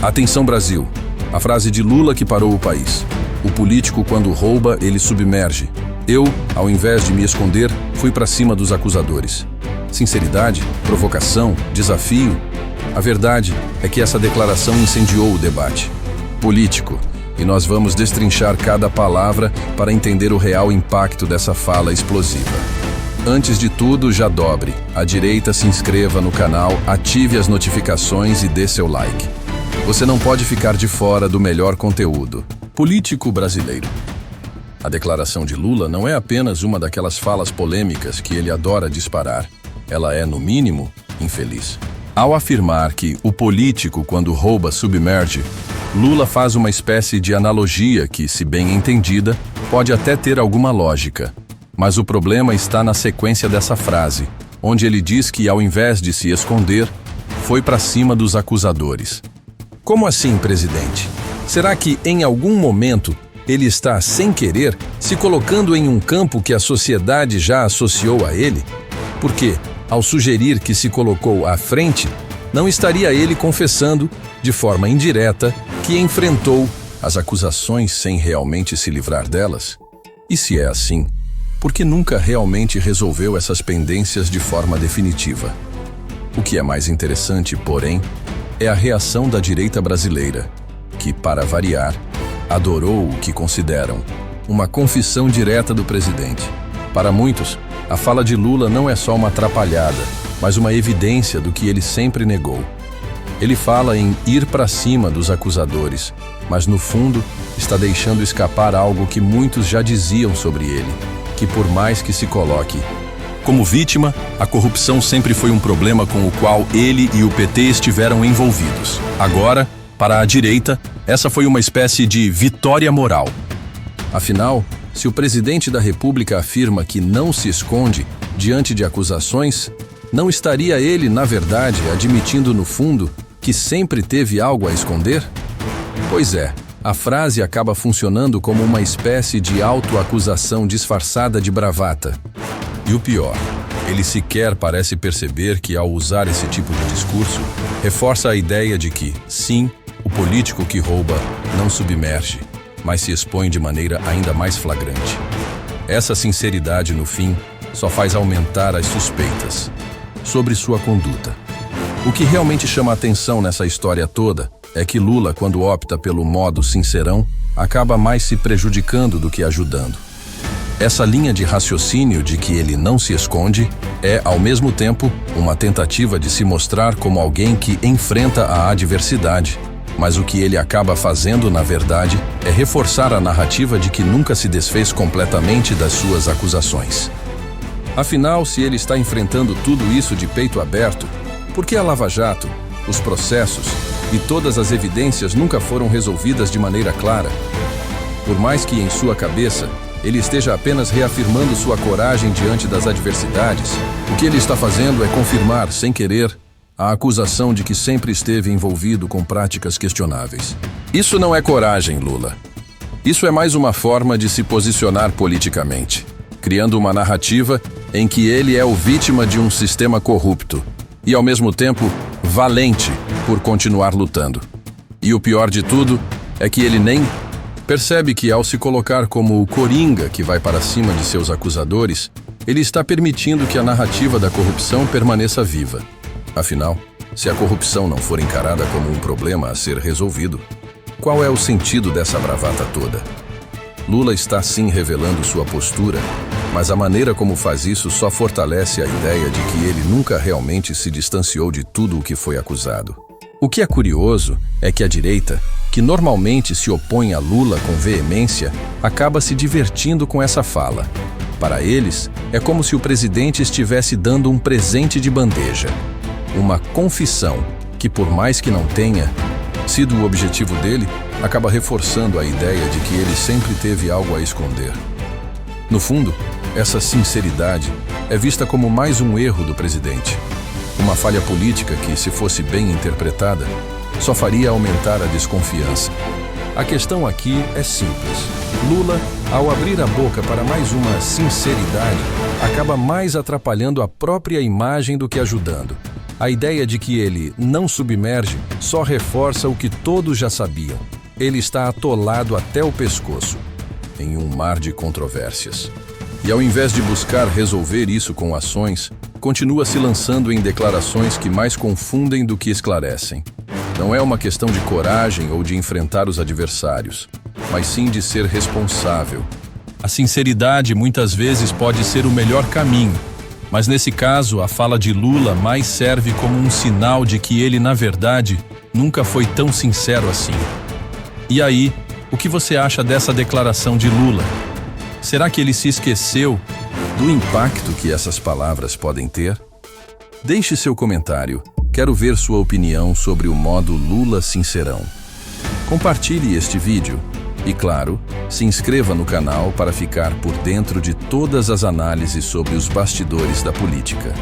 Atenção, Brasil. A frase de Lula que parou o país. O político, quando rouba, ele submerge. Eu, ao invés de me esconder, fui para cima dos acusadores. Sinceridade, provocação, desafio. A verdade é que essa declaração incendiou o debate político, e nós vamos destrinchar cada palavra para entender o real impacto dessa fala explosiva. Antes de tudo, já dobre à direita, se inscreva no canal, ative as notificações e dê seu like. Você não pode ficar de fora do melhor conteúdo político brasileiro. A declaração de Lula não é apenas uma daquelas falas polêmicas que ele adora disparar. Ela é, no mínimo, infeliz. Ao afirmar que o político, quando rouba, submerge, Lula faz uma espécie de analogia que, se bem entendida, pode até ter alguma lógica. Mas o problema está na sequência dessa frase, onde ele diz que, ao invés de se esconder, foi para cima dos acusadores. Como assim, presidente? Será que, em algum momento, ele está, sem querer, se colocando em um campo que a sociedade já associou a ele? Porque, ao sugerir que se colocou à frente, não estaria ele confessando, de forma indireta, que enfrentou as acusações sem realmente se livrar delas? E se é assim, por que nunca realmente resolveu essas pendências de forma definitiva? O que é mais interessante, porém, é a reação da direita brasileira, que, para variar, adorou o que consideram uma confissão direta do presidente. Para muitos, a fala de Lula não é só uma atrapalhada, mas uma evidência do que ele sempre negou. Ele fala em ir para cima dos acusadores, mas no fundo está deixando escapar algo que muitos já diziam sobre ele, que por mais que se coloque como vítima, a corrupção sempre foi um problema com o qual ele e o PT estiveram envolvidos. Agora, para a direita, essa foi uma espécie de vitória moral. Afinal, se o presidente da República afirma que não se esconde diante de acusações, não estaria ele, na verdade, admitindo no fundo que sempre teve algo a esconder? Pois é, a frase acaba funcionando como uma espécie de autoacusação disfarçada de bravata. E o pior, ele sequer parece perceber que, ao usar esse tipo de discurso, reforça a ideia de que, sim, o político que rouba não submerge, mas se expõe de maneira ainda mais flagrante. Essa sinceridade, no fim, só faz aumentar as suspeitas sobre sua conduta. O que realmente chama a atenção nessa história toda é que Lula, quando opta pelo modo sincerão, acaba mais se prejudicando do que ajudando. Essa linha de raciocínio de que ele não se esconde é, ao mesmo tempo, uma tentativa de se mostrar como alguém que enfrenta a adversidade. Mas o que ele acaba fazendo, na verdade, é reforçar a narrativa de que nunca se desfez completamente das suas acusações. Afinal, se ele está enfrentando tudo isso de peito aberto, por que a Lava Jato, os processos e todas as evidências nunca foram resolvidas de maneira clara? Por mais que, em sua cabeça, ele esteja apenas reafirmando sua coragem diante das adversidades, o que ele está fazendo é confirmar, sem querer, a acusação de que sempre esteve envolvido com práticas questionáveis. Isso não é coragem, Lula. Isso é mais uma forma de se posicionar politicamente, criando uma narrativa em que ele é o vítima de um sistema corrupto e, ao mesmo tempo, valente por continuar lutando. E o pior de tudo é que ele nem percebe que, ao se colocar como o coringa que vai para cima de seus acusadores, ele está permitindo que a narrativa da corrupção permaneça viva. Afinal, se a corrupção não for encarada como um problema a ser resolvido, qual é o sentido dessa bravata toda? Lula está sim revelando sua postura, mas a maneira como faz isso só fortalece a ideia de que ele nunca realmente se distanciou de tudo o que foi acusado. O que é curioso é que a direita, que normalmente se opõe a Lula com veemência, acaba se divertindo com essa fala. Para eles, é como se o presidente estivesse dando um presente de bandeja. Uma confissão que, por mais que não tenha sido o objetivo dele, acaba reforçando a ideia de que ele sempre teve algo a esconder. No fundo, essa sinceridade é vista como mais um erro do presidente. Uma falha política que, se fosse bem interpretada, só faria aumentar a desconfiança. A questão aqui é simples. Lula, ao abrir a boca para mais uma sinceridade, acaba mais atrapalhando a própria imagem do que ajudando. A ideia de que ele não submerge só reforça o que todos já sabiam. Ele está atolado até o pescoço, em um mar de controvérsias. E ao invés de buscar resolver isso com ações, continua se lançando em declarações que mais confundem do que esclarecem. Não é uma questão de coragem ou de enfrentar os adversários, mas sim de ser responsável. A sinceridade muitas vezes pode ser o melhor caminho, mas nesse caso a fala de Lula mais serve como um sinal de que ele, na verdade, nunca foi tão sincero assim. E aí, o que você acha dessa declaração de Lula? Será que ele se esqueceu do impacto que essas palavras podem ter? Deixe seu comentário. Quero ver sua opinião sobre o modo Lula sincerão. Compartilhe este vídeo e, claro, se inscreva no canal para ficar por dentro de todas as análises sobre os bastidores da política.